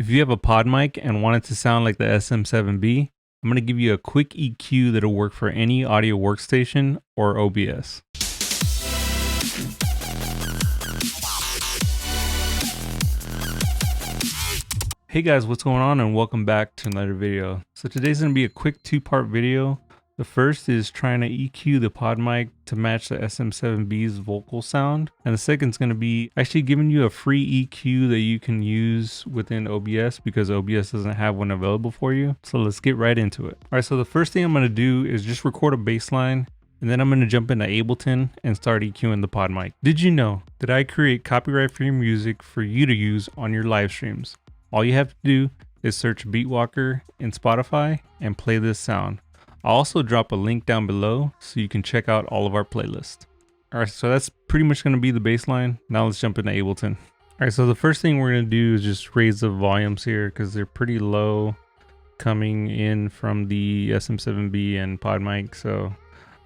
If you have a Podmic and want it to sound like the SM7B, I'm going to give you a quick EQ that'll work for any audio workstation or OBS. Hey guys, what's going on, and welcome back to another video. So today's going to be a quick two-part video. The first is trying to EQ the Podmic to match the SM7B's vocal sound. And the second is going to be actually giving you a free EQ that you can use within OBS because OBS doesn't have one available for you. So let's get right into it. All right, so the first thing I'm going to do is just record a bass line, and then I'm going to jump into Ableton and start EQing the Podmic. Did you know that I create copyright-free music for you to use on your live streams? All you have to do is search Beatwalker in Spotify and play this sound. I'll also drop a link down below so you can check out all of our playlists. Alright, so that's pretty much going to be the bass line. Now let's jump into Ableton. Alright, so the first thing we're going to do is just raise the volumes here because they're pretty low coming in from the SM7B and Podmic. So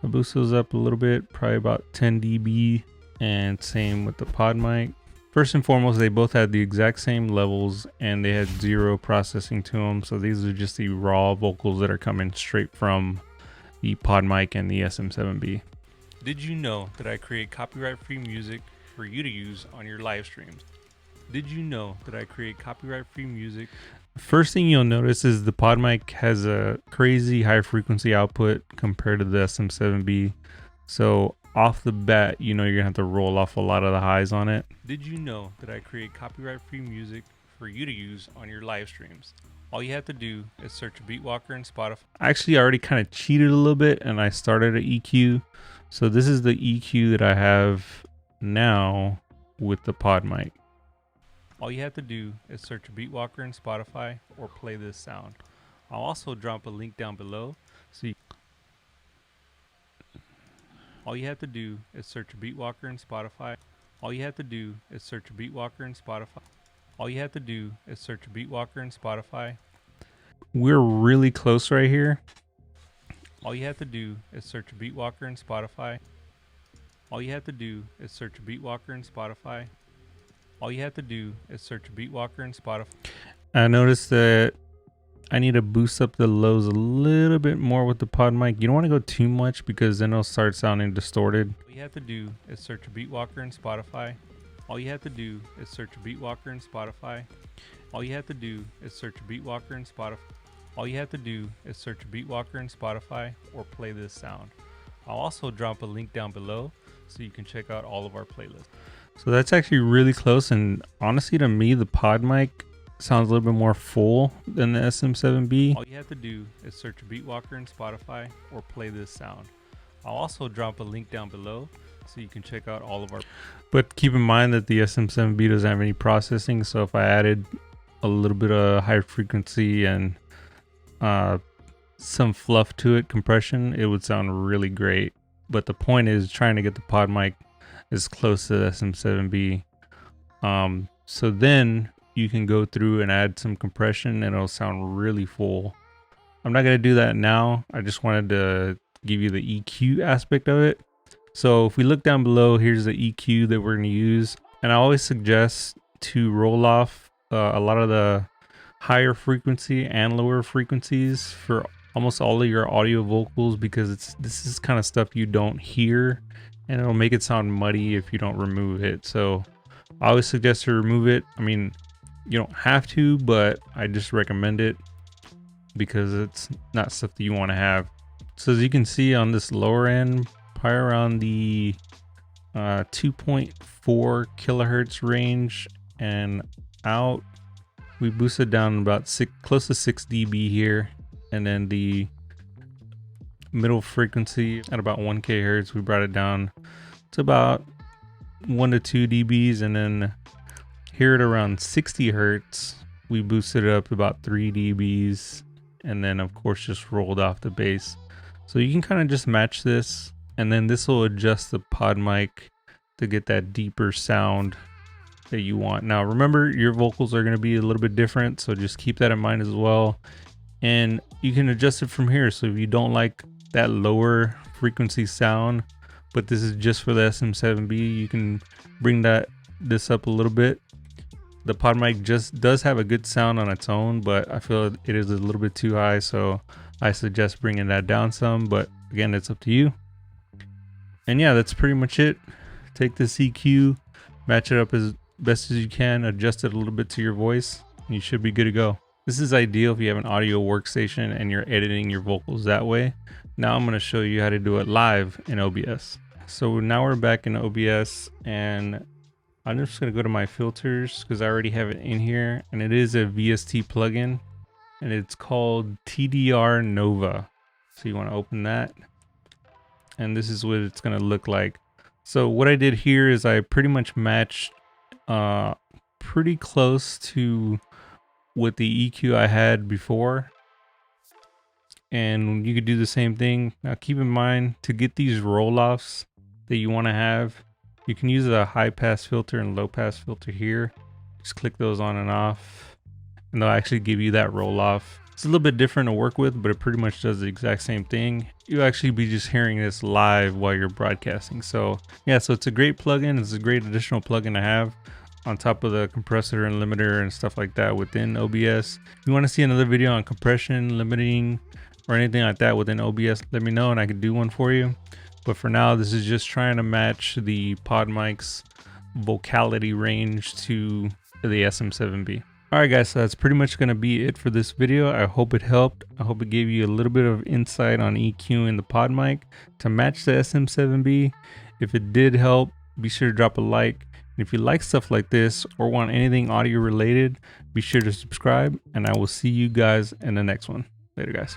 I'll boost those up a little bit, probably about 10 dB, and same with the Podmic. First and foremost, they both had the exact same levels and they had zero processing to them. So these are just the raw vocals that are coming straight from the Podmic and the SM7B. Did you know that I create copyright-free music for you to use on your live streams? Did you know that I create copyright-free music? First thing you'll notice is the Podmic has a crazy high frequency output compared to the SM7B. So off the bat, you know you're gonna have to roll off a lot of the highs on it. Did you know that I create copyright-free music for you to use on your live streams? All you have to do is search Beatwalker in Spotify. Actually, I already kind of cheated a little bit and I started an EQ. So this is the EQ that I have now with the Podmic. All you have to do is search Beatwalker in Spotify or play this sound. I'll also drop a link down below so you All you have to do is search Beatwalker in Spotify. All you have to do is search Beatwalker in Spotify. All you have to do is search Beatwalker in Spotify. We're really close right here. All you have to do is search Beatwalker in Spotify. All you have to do is search Beatwalker in Spotify. All you have to do is search Beatwalker in Spotify. I noticed that I need to boost up the lows a little bit more with the Podmic. You don't want to go too much because then it'll start sounding distorted. All you have to do is search Beatwalker in Spotify. All you have to do is search Beatwalker in Spotify. All you have to do is search Beatwalker in Spotify. All you have to do is search Beatwalker in Spotify or play this sound. I'll also drop a link down below so you can check out all of our playlists. So that's actually really close, and honestly to me the Podmic sounds a little bit more full than the SM7B. All you have to do is search Beatwalker in Spotify or play this sound. I'll also drop a link down below so you can check out all of our. But keep in mind that the SM7B doesn't have any processing, so if I added a little bit of high frequency and some fluff to it, compression, it would sound really great. But the point is trying to get the Podmic as close to the SM7B. So then you can go through and add some compression and it'll sound really full. I'm not going to do that now. I just wanted to give you the EQ aspect of it. So if we look down below, here's the EQ that we're going to use. And I always suggest to roll off a lot of the higher frequency and lower frequencies for almost all of your audio vocals, because this is kind of stuff you don't hear and it'll make it sound muddy if you don't remove it. So I always suggest to remove it. I mean, you don't have to, but I just recommend it because it's not stuff that you want to have. So as you can see on this lower end, probably around the 2.4 kilohertz range and out, we boosted down about close to 6 dB here, and then the middle frequency at about 1 kHz, we brought it down to about 1 to 2 dBs, and then here at around 60 hertz, we boosted it up to about 3 dBs, and then of course just rolled off the bass. So you can kind of just match this, and then this will adjust the Podmic to get that deeper sound that you want. Now remember, your vocals are going to be a little bit different, so just keep that in mind as well. And you can adjust it from here. So if you don't like that lower frequency sound, but this is just for the SM7B, you can bring this up a little bit The Podmic just does have a good sound on its own, but I feel it is a little bit too high, so I suggest bringing that down some, but again, it's up to you. And yeah, that's pretty much it. Take this EQ, match it up as best as you can, adjust it a little bit to your voice, and you should be good to go. This is ideal if you have an audio workstation and you're editing your vocals that way. Now I'm going to show you how to do it live in OBS. So now we're back in OBS, and I'm just going to go to my filters because I already have it in here, and it is a VST plugin, and it's called TDR Nova. So you want to open that, and this is what it's going to look like. So what I did here is I pretty much matched pretty close to with the EQ I had before, and you could do the same thing. Now keep in mind, to get these roll-offs that you want to have, you can use a high pass filter and low pass filter here. Just click those on and off, and they'll actually give you that roll-off. It's a little bit different to work with, but it pretty much does the exact same thing. You'll actually be just hearing this live while you're broadcasting. So yeah, so it's a great plugin. It's a great additional plugin to have on top of the compressor and limiter and stuff like that within OBS. If you want to see another video on compression, limiting, or anything like that within OBS, let me know and I can do one for you. But for now, this is just trying to match the Podmic's vocality range to the SM7B. Alright guys, so that's pretty much going to be it for this video. I hope it helped. I hope it gave you a little bit of insight on EQing the Podmic to match the SM7B. If it did help, be sure to drop a like. And if you like stuff like this or want anything audio related, be sure to subscribe, and I will see you guys in the next one. Later guys.